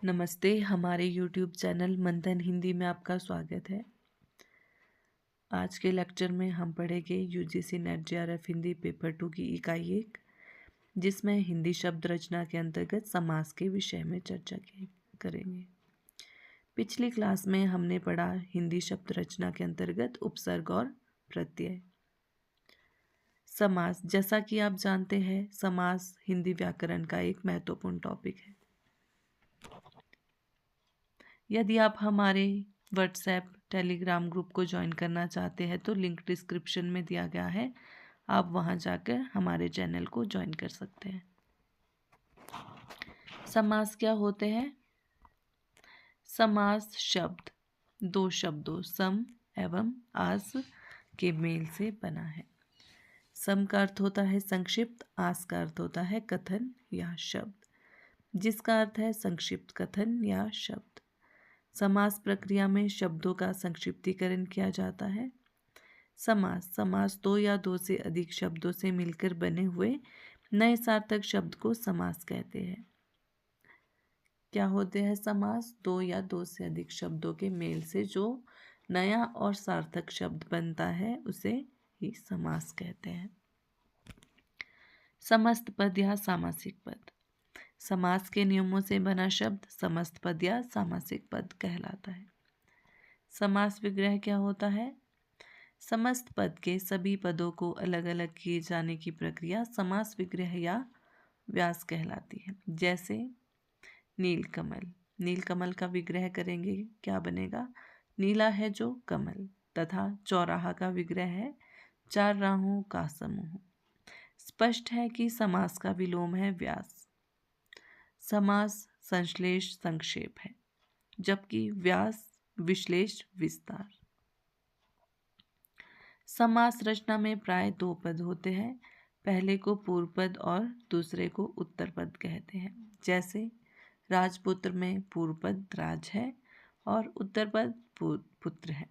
नमस्ते। हमारे YouTube channel मंथन हिंदी में आपका स्वागत है। आज के लेक्चर में हम पढ़ेंगे UGC net JRF Hindi paper 2 की इकाई 1, जिसमें हिंदी शब्द रचना के अंतर्गत समास के विषय में चर्चा करेंगे। पिछली क्लास में हमने पढ़ा हिंदी शब्द रचना के अंतर्गत उपसर्ग और प्रत्यय। समास, जैसा कि आप जानते हैं, समास हिंदी व्याकरण का एक महत्वपूर्ण टॉपिक है। यदि आप हमारे व्हाट्सएप टेलीग्राम ग्रुप को ज्वाइन करना चाहते हैं तो लिंक डिस्क्रिप्शन में दिया गया है, आप वहां जाकर हमारे चैनल को ज्वाइन कर सकते हैं। समास क्या होते हैं? समास शब्द दो शब्दों सम एवं आस के मेल से बना है। सम का अर्थ होता है संक्षिप्त, आस का अर्थ होता है कथन या शब्द, जिसका अर्थ है संक्षिप्त कथन या शब्द। समास प्रक्रिया में शब्दों का संक्षिप्तीकरण किया जाता है। समास दो या दो से अधिक शब्दों से मिलकर बने हुए नए सार्थक शब्द को समास कहते हैं। क्या होते हैं समास? दो या दो से अधिक शब्दों के मेल से जो नया और सार्थक शब्द बनता है उसे ही समास कहते हैं। समस्त पद या सामासिक पद। समास के नियमों से बना शब्द समस्त पद या सामासिक पद कहलाता है। समास विग्रह क्या होता है? समस्त पद के सभी पदों को अलग अलग किए जाने की प्रक्रिया समास विग्रह या व्यास कहलाती है। जैसे नीलकमल, नीलकमल का विग्रह करेंगे, क्या बनेगा? नीला है जो कमल, तथा चौराहा का विग्रह है चार राहों का समूह। स्पष्ट है कि समास का विलोम है व्यास। समास संश्लेष संक्षेप है, जबकि व्यास विश्लेष विस्तार। समास रचना में प्राय दो पद होते हैं, पहले को पूर्व पद और दूसरे को उत्तर पद कहते हैं। जैसे राजपुत्र में पूर्व पद राज है और उत्तर पद पुत्र है।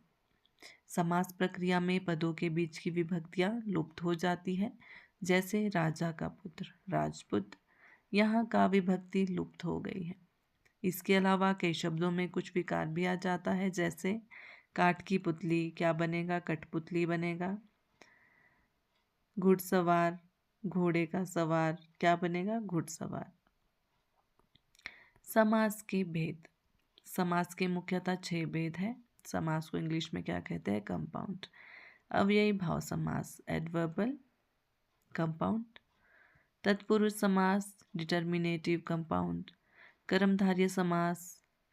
समास प्रक्रिया में पदों के बीच की विभक्तियां लुप्त हो जाती है। जैसे राजा का पुत्र राजपुत्र, यहाँ का विभक्ति लुप्त हो गई है। इसके अलावा कई शब्दों में कुछ विकार भी आ जाता है। जैसे काठ की पुतली, क्या बनेगा? कठपुतली बनेगा। घुड़सवार, घोड़े का सवार, क्या बनेगा? घुड़सवार। समास के भेद। समास के मुख्यतः 6 भेद है। समास को इंग्लिश में क्या कहते हैं? कंपाउंड। अव्ययी भाव समास एडवर्बल कंपाउंड, तत्पुरुष समास डिटर्मिनेटिव कंपाउंड, कर्मधारय समास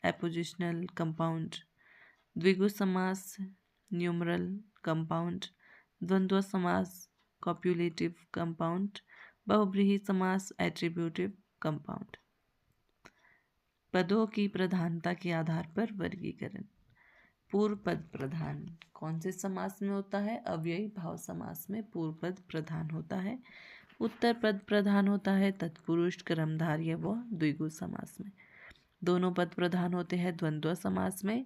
एपोजिशनल कंपाउंड, द्विगु समास न्यूमरल कंपाउंड, द्वंद्व समास कॉप्युलेटिव कंपाउंड, बहुब्रीहि समास एट्रीब्यूटिव कंपाउंड। पदों की प्रधानता के आधार पर वर्गीकरण। पूर्व पद प्रधान कौन से समास में होता है? अव्ययी भाव समास में पूर्व पद प्रधान होता है। उत्तर पद प्रधान होता है तत्पुरुष कर्मधारय व द्विगु समास में। दोनों पद प्रधान होते हैं द्वंद्व समास में।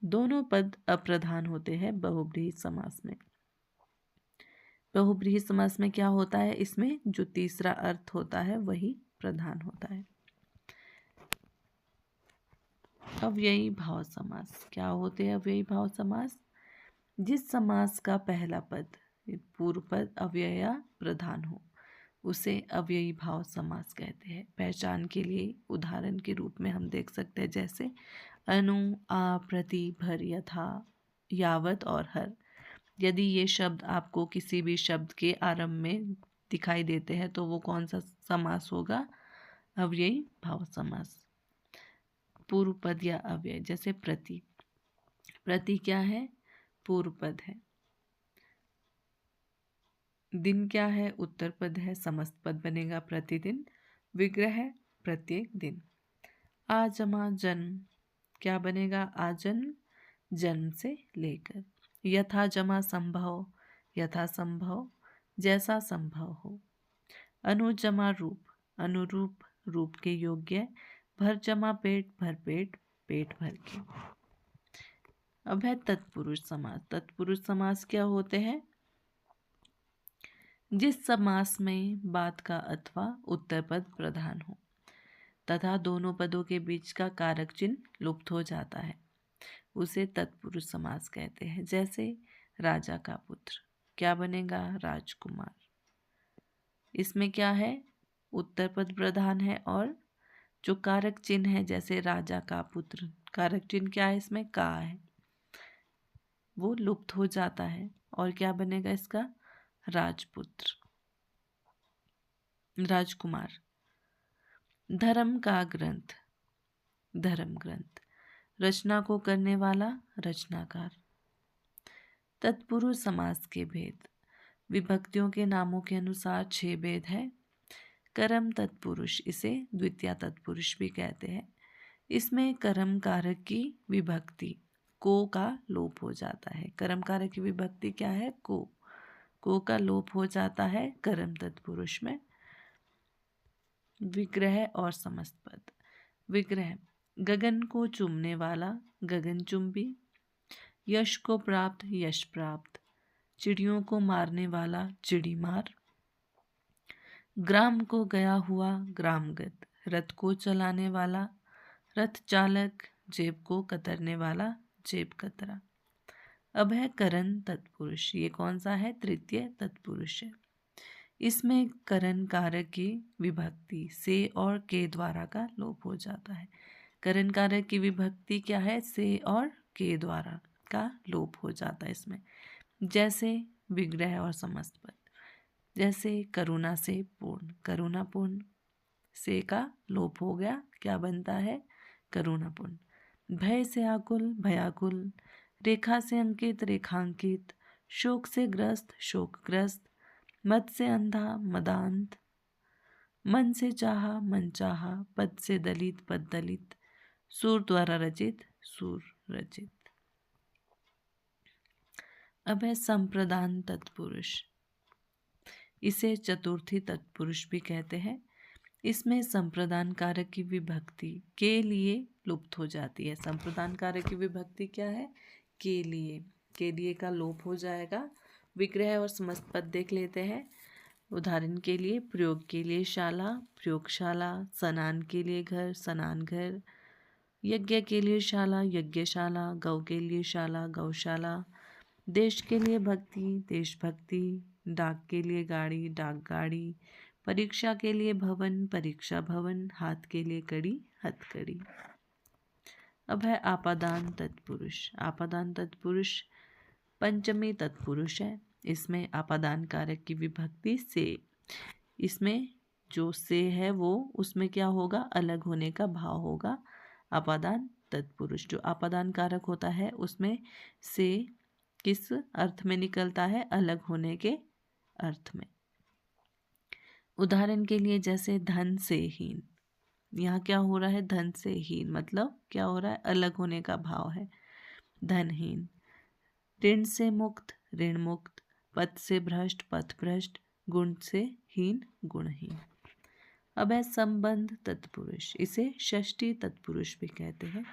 दोनों पद अप्रधान होते हैं बहुब्रीहि समास में। बहुब्रीहि समास में क्या होता है? इसमें जो तीसरा अर्थ होता है वही प्रधान होता है। अव्ययी भाव समास क्या होते हैं? अव्ययी भाव समास जिस समास का पहला पद पूर्व पद अव्यय या प्रधान हो उसे अव्ययी भाव समास कहते हैं। पहचान के लिए उदाहरण के रूप में हम देख सकते हैं, जैसे अनु, आ, प्रति, भर, यथा, यावत और हर। यदि ये शब्द आपको किसी भी शब्द के आरंभ में दिखाई देते हैं तो वो कौन सा समास होगा? अव्ययी भाव समास। पूर्व पद या अव्यय, जैसे प्रति। प्रति क्या है? पूर्व पद है। दिन क्या है? उत्तर पद है। समस्त पद बनेगा प्रतिदिन। विग्रह है प्रत्येक दिन। आजमा जन्म क्या बनेगा? आजन्म, जन्म से लेकर। यथा जमा संभव, यथा संभव, जैसा संभव हो। अनुजमा रूप, अनुरूप, रूप के योग्य। भर जमा पेट, भर पेट, पेट भर के। अब है तत्पुरुष समास। तत्पुरुष समास क्या होते हैं? जिस समास में बात का अथवा उत्तर पद प्रधान हो। तथा दोनों पदों के बीच का कारक चिन्ह लुप्त हो जाता है, उसे तत्पुरुष समास कहते हैं। जैसे राजा का पुत्र, क्या बनेगा? राजकुमार। इसमें क्या है? उत्तर पद प्रधान है और जो कारक चिन्ह है, जैसे राजा का पुत्र, कारक चिन्ह क्या है? इसमें का है, वो लुप्त हो जाता है और क्या बनेगा इसका? राजपुत्र, राजकुमार। धर्म का ग्रंथ, धर्म ग्रंथ। रचना को करने वाला, रचनाकार। तत्पुरुष समास के भेद। विभक्तियों के नामों के अनुसार 6 भेद है। कर्म तत्पुरुष, इसे द्वितीय तत्पुरुष भी कहते हैं। इसमें कर्म कारक की विभक्ति को का लोप हो जाता है। कर्म कारक की विभक्ति क्या है? को का लोप हो जाता है कर्म तत्पुरुष में। विग्रह और समस्त पद। विग्रह, गगन को चूमने वाला, गगनचुंबी। यश को प्राप्त, यश प्राप्त। चिड़ियों को मारने वाला, चिड़ीमार। ग्राम को गया हुआ, ग्रामगत। रथ को चलाने वाला, रथ चालक। जेब को कतरने वाला, जेब कतरा। अब है करण तत्पुरुष। ये कौन सा है? तृतीय तत्पुरुष है। इसमें करण कारक की विभक्ति से और के द्वारा का लोप हो जाता है। करण कारक की विभक्ति क्या है? से और के द्वारा का लोप हो जाता है इसमें। जैसे विग्रह और समस्त पद। जैसे करुणा से पूर्ण, करुणापूर्ण। से का लोप हो गया, क्या बनता है? करुणापूर्ण। भय से आकुल, भयाकुल। रेखा से अंकित, रेखांकित। शोक से ग्रस्त, शोकग्रस्त। मद से अंधा, मदांध। मन से चाहा, मन चाहा। पद से दलित, पद दलित। सूर द्वारा रचित, सूर रचित। अब है संप्रदान तत्पुरुष। इसे चतुर्थी तत्पुरुष भी कहते हैं। इसमें संप्रदान कारक की विभक्ति के लिए लुप्त हो जाती है। संप्रदान कारक की विभक्ति क्या है? के लिए। के लिए का लोप हो जाएगा। विग्रह और समस्त पद देख लेते हैं। उदाहरण के लिए, प्रयोग के लिए शाला, प्रयोगशाला। स्नान के लिए घर, स्नान घर। यज्ञ के लिए शाला, यज्ञशाला। गौ के लिए शाला, गौशाला। देश के लिए भक्ति, देशभक्ति। डाक के लिए गाड़ी, डाक गाड़ी। परीक्षा के लिए भवन, परीक्षा भवन। हाथ के लिए कड़ी, हथकड़ी। अब है आपादान तत्पुरुष। आपादान तत्पुरुष पंचमी तत्पुरुष है। इसमें आपादान कारक की विभक्ति से। इसमें जो से है वो उसमें क्या होगा? अलग होने का भाव होगा। आपादान तत्पुरुष जो आपादान कारक होता है उसमें से किस अर्थ में निकलता है? अलग होने के अर्थ में। उदाहरण के लिए, जैसे धन से हीन। यहाँ क्या हो रहा है? धन से हीन मतलब क्या हो रहा है? अलग होने का भाव है, धनहीन। ऋण से मुक्त, ऋण मुक्त। पथ से भ्रष्ट, पथ भ्रष्ट। गुण से हीन, गुणहीन। अब है संबंध तत्पुरुष। इसे षष्ठी तत्पुरुष भी कहते हैं।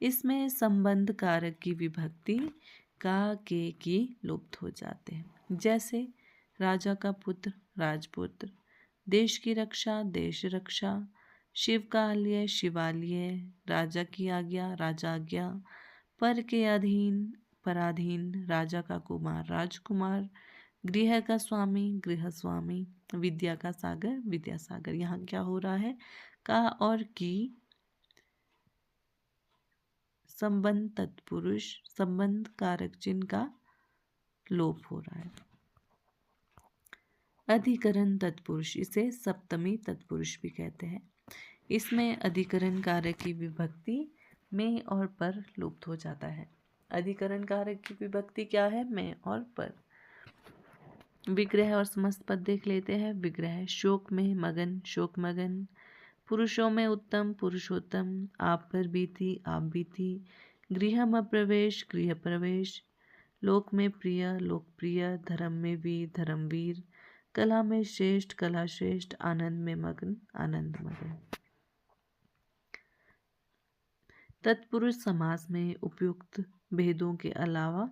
इसमें संबंध कारक की विभक्ति का के की लुप्त हो जाते हैं। जैसे राजा का पुत्र, राजपुत्र। देश की रक्षा, देश रक्षा। शिव का आलय, शिवालय। राजा की आज्ञा, राजाज्ञा। पर के अधीन, पराधीन। राजा का कुमार, राजकुमार। गृह का स्वामी, गृह स्वामी। विद्या का सागर, विद्या सागर। यहाँ क्या हो रहा है? का और की संबंध तत्पुरुष, संबंध कारक चिन्ह का लोप हो रहा है। अधिकरण तत्पुरुष। इसे सप्तमी तत्पुरुष भी कहते हैं। इसमें अधिकरण कारक की विभक्ति में और पर लुप्त हो जाता है। अधिकरण कारक की विभक्ति क्या है? में और पर। विग्रह और समस्त पद देख लेते हैं। विग्रह, शोक में मगन, शोक मगन। पुरुषों में उत्तम, पुरुषोत्तम। आप पर बीती, आप बीती। गृह प्रवेश, गृह प्रवेश। लोक में प्रिय, लोकप्रिय। धर्म में वीर, धर्मवीर। कला में श्रेष्ठ, कला श्रेष्ठ। आनंद में मग्न, आनंद मग्न। तत्पुरुष समास में उपयुक्त भेदों के अलावा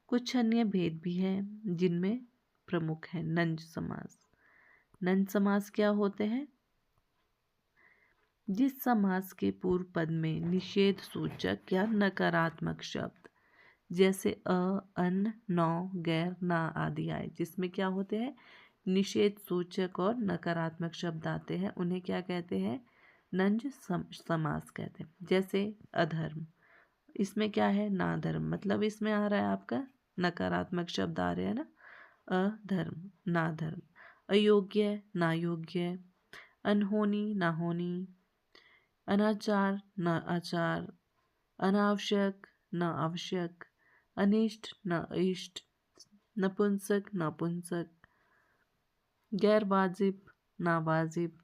कुछ अन्य भेद भी हैं, जिनमें प्रमुख है नंज समास। नंज समास क्या होते हैं? जिस समास के पूर्व पद में निषेध सूचक या नकारात्मक शब्द जैसे अन, नौ, गैर, ना आदि आए, जिसमें क्या होते हैं निषेध सूचक और नकारात्मक शब्द आते हैं, उन्हें क्या कहते हैं नंज समास कहते हैं। जैसे अधर्म, इसमें क्या है नाधर्म, मतलब इसमें आ रहा है आपका नकारात्मक शब्द आ रहे हैं ना, अधर्म, नाधर्म। अयोग्य, नायोग्य, अनहोनी, नाहोनी, अनाचार, न आचार, अनावश्यक, न आवश्यक, अनिष्ट, न इष्ट, नपुंसक, नपुंसक, गैर वाजिब, नावाजिब,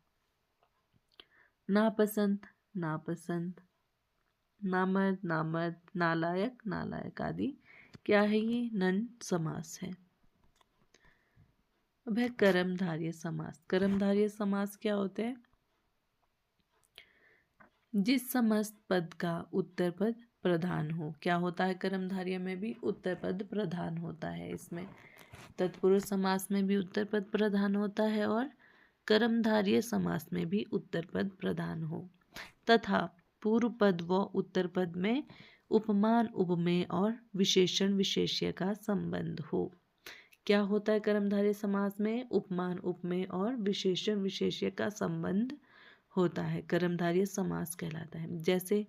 नापसंद, नापसंद, नामर्द, नामर्द, नालायक, नालायक आदि क्या है ये नन समास है। अब है कर्मधारय समास। कर्मधारय समास क्या होते हैं? जिस समस्त पद का उत्तर पद प्रधान हो। क्या होता है कर्मधारय में भी उत्तर पद प्रधान होता है। इसमें तत्पुरुष समास में भी उत्तर पद प्रधान होता है और कर्मधारय समास में भी उत्तर पद प्रधान हो तथा पूर्व पद व उत्तर पद में उपमान, उपमेय और विशेषण, विशेष्य का संबंध हो। क्या होता है कर्मधारय समास में? उपमान, उपमेय और विशेषण, विशेष्य का संबंध होता है, कर्मधारय समास कहलाता है। जैसे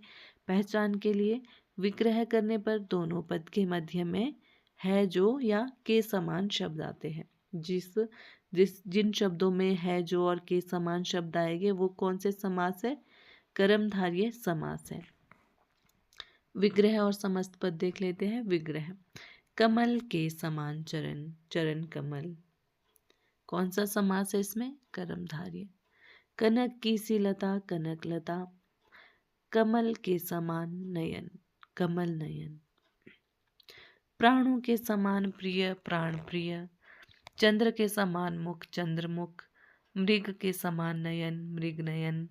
पहचान के लिए विग्रह करने पर दोनों पद के मध्य में है जो या के समान शब्द आते हैं। जिन शब्दों में है जो और के समान शब्द आएंगे वो कौन से समास है? कर्मधारय समास है। विग्रह और समस्त पद देख लेते हैं। विग्रह, कमल के समान चरण, चरण कमल, कौन सा समास है इसमें? कर्मधारय। कनक की सी लता, कनक लता, कमल के समान नयन, कमल नयन। प्राणों के समान प्रिय, प्राण प्रिय। चंद्र के समान मुख, चंद्र मुख। मृग के समान नयन, मृग नयन।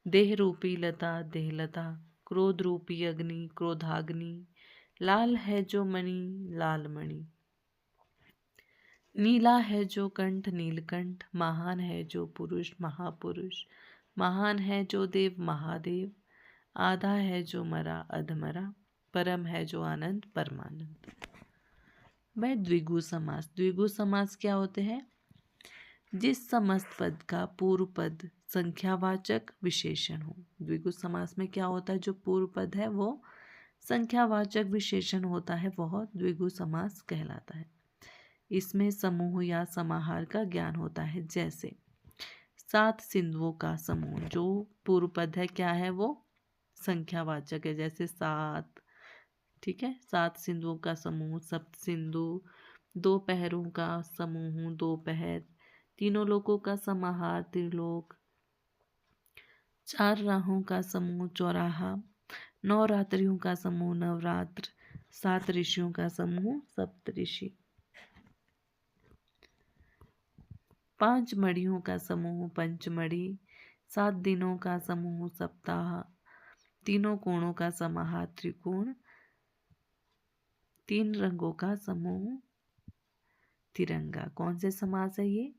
देह रूपी लता, देह लता। क्रोध रूपी अग्नि, क्रोधाग्नि। लाल है जो मणि, लाल मणि। नीला है जो कंठ, नीलकंठ। महान है जो पुरुष, महापुरुष। महान है जो देव, महादेव। आधा है जो मरा, अधमरा। परम है जो आनंद, परमानंद। वह द्विगु समास। द्विगु समास क्या होते हैं? जिस समस्त पद का पूर्व पद संख्यावाचक विशेषण हो। द्विगु समास में क्या होता है? जो पूर्व पद है वो संख्यावाचक विशेषण होता है, वह द्विगु समास कहलाता है। इसमें समूह या समाहार का ज्ञान होता है। जैसे 7 सिंधुओं का समूह, जो पूर्व पद है क्या है? वो संख्यावाचक है। जैसे 7, ठीक है, 7 सिंधुओं का समूह, सप्त सिंधु। 2 पहरों का समूह, 2 पहर। तीनों लोकों का समाहार, त्रिलोक। 4 राहों का समूह, चौराहा। 9 रात्रियों का समूह, नवरात्र। 7 ऋषियों का समूह, सप्तऋषि। 5 मणियों का समूह, पंचमढ़ी। 7 दिनों का समूह, सप्ताह। तीनों कोणों का समाहार, त्रिकोण। 3 रंगों का समूह, तिरंगा। कौन से समास है ये?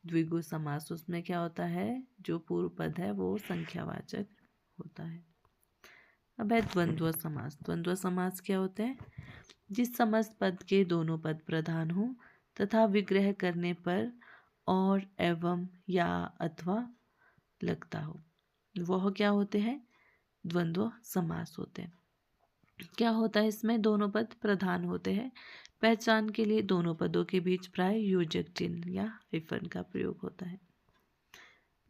द्विगु समास। उसमें क्या होता है? जो पूर्व पद है वो संख्यावाचक होता है। अब है द्वंद्व समास। द्वंद्व समास क्या होते हैं? जिस समस्त पद के दोनों पद प्रधान हो तथा विग्रह करने पर और, एवं, या, अथवा लगता हो, वह क्या होते हैं? द्वंद्व समास होते हैं। क्या होता है इसमें? दोनों पद प्रधान होते हैं। पहचान के लिए दोनों पदों के बीच प्राय योजक चिन्ह या हाइफन का प्रयोग होता है।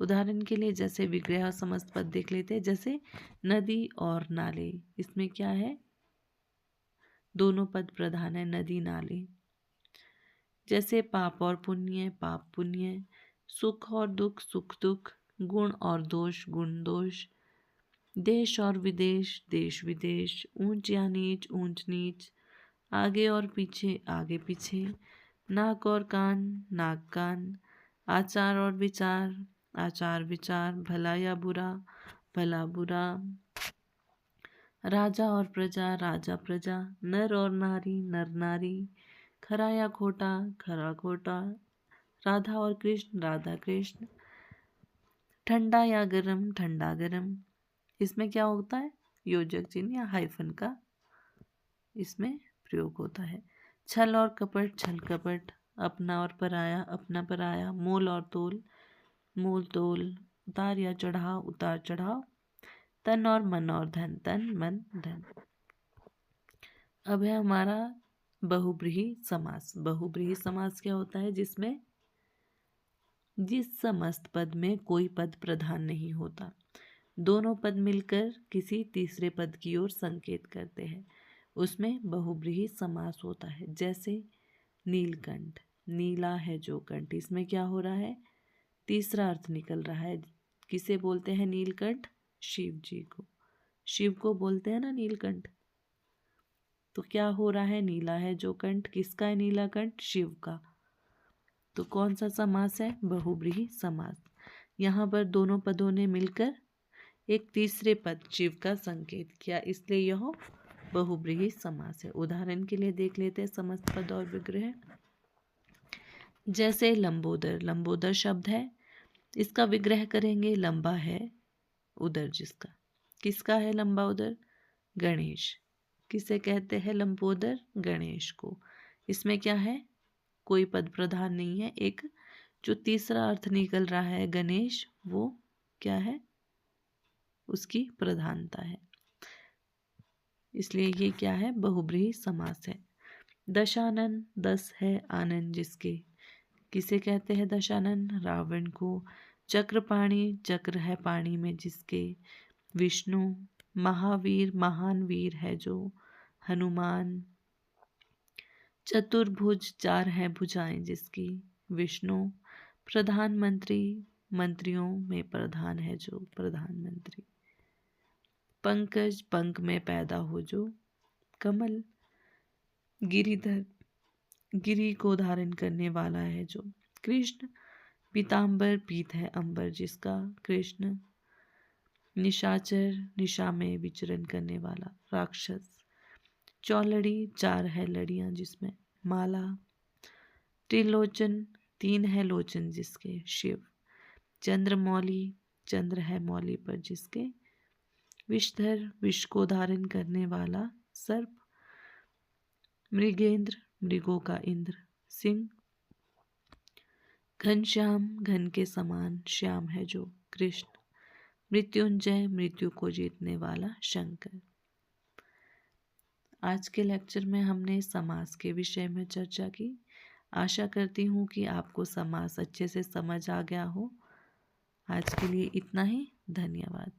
उदाहरण के लिए जैसे विग्रह और समस्त पद देख लेते हैं। जैसे नदी और नाले, इसमें क्या है? दोनों पद प्रधान है, नदी, नाले। जैसे पाप और पुण्य, पाप पुण्य। सुख और दुख, सुख दुख। गुण और दोष, गुण दोष। देश और विदेश, देश विदेश। ऊंच या नीच, ऊंच नीच। आगे और पीछे, आगे पीछे। नाक और कान, नाक कान। आचार और विचार, आचार विचार। भला या बुरा, भला बुरा। राजा और प्रजा, राजा प्रजा। नर और नारी, नर नारी। खरा या खोटा, खरा खोटा। राधा और कृष्ण, राधा कृष्ण। ठंडा या गरम, ठंडा गरम, इसमें क्या होता है, योजक चिन्ह या हाइफन का इसमें प्रयोग होता है। छल और कपट, छल कपट, अपना और पराया, अपना पराया, मोल और तोल, मोल तोल, उतार या चढ़ाव, उतार चढ़ाव, तन और मन और धन, तन मन धन। अब है हमारा बहुब्रीहि समास। बहुब्रीहि समास क्या होता है, जिसमें जिस समस्त पद में कोई पद प्रधान नहीं होता, दोनों पद मिलकर किसी तीसरे पद की ओर संकेत करते हैं, उसमें बहुब्रीहि समास होता है। जैसे नीलकंठ, नीला है जो कंठ, इसमें क्या हो रहा है, तीसरा अर्थ निकल रहा है। किसे बोलते हैं नीलकंठ, शिव जी को, शिव को बोलते हैं ना नीलकंठ। तो क्या हो रहा है, नीला है जो कंठ, किसका है नीला कंठ, शिव का। तो कौन सा समास है, बहुब्रीहि समास। यहाँ पर दोनों पदों ने मिलकर एक तीसरे पद शिव का संकेत किया, इसलिए यह बहुब्रीहि समास है। उदाहरण के लिए देख लेते हैं समस्त पद और विग्रह। जैसे लंबोदर, लंबोदर शब्द है, इसका विग्रह करेंगे, लंबा है उदर जिसका, किसका है लंबा उदर, गणेश। किसे कहते हैं लंबोदर, गणेश को। इसमें क्या है, कोई पद प्रधान नहीं है, एक जो तीसरा अर्थ निकल रहा है गणेश, वो क्या है, उसकी प्रधानता है, इसलिए ये क्या है, बहुब्रीहि समास है। दशानन, दस है आनंद जिसके, किसे कहते हैं दशानन, रावण को। चक्रपाणि, चक्र है पानी में जिसके, विष्णु। महावीर, महान वीर है जो, हनुमान। चतुर्भुज, चार है भुजाएं जिसकी, विष्णु। प्रधानमंत्री, मंत्रियों में प्रधान है जो, प्रधानमंत्री। पंकज, पंख में पैदा हो जो, कमल। गिरिधर, गिरी को धारण करने वाला है जो, कृष्ण। पीताम्बर, पीत है अंबर जिसका, कृष्ण। निशाचर, निशा में विचरण करने वाला, राक्षस। चौलड़ी, चार है लड़ियां जिसमें, माला। त्रिलोचन, तीन है लोचन जिसके, शिव। चंद्रमौली, चंद्र है मौली पर जिसके, विषधर, विष को धारण करने वाला, सर्प। मृगेंद्र, मृगों का इंद्र, सिंह। घनश्याम, घन के समान श्याम है जो, कृष्ण। मृत्युंजय, मृत्यु को जीतने वाला, शंकर। आज के लेक्चर में हमने समास के विषय में चर्चा की। आशा करती हूँ कि आपको समास अच्छे से समझ आ गया हो। आज के लिए इतना ही, धन्यवाद।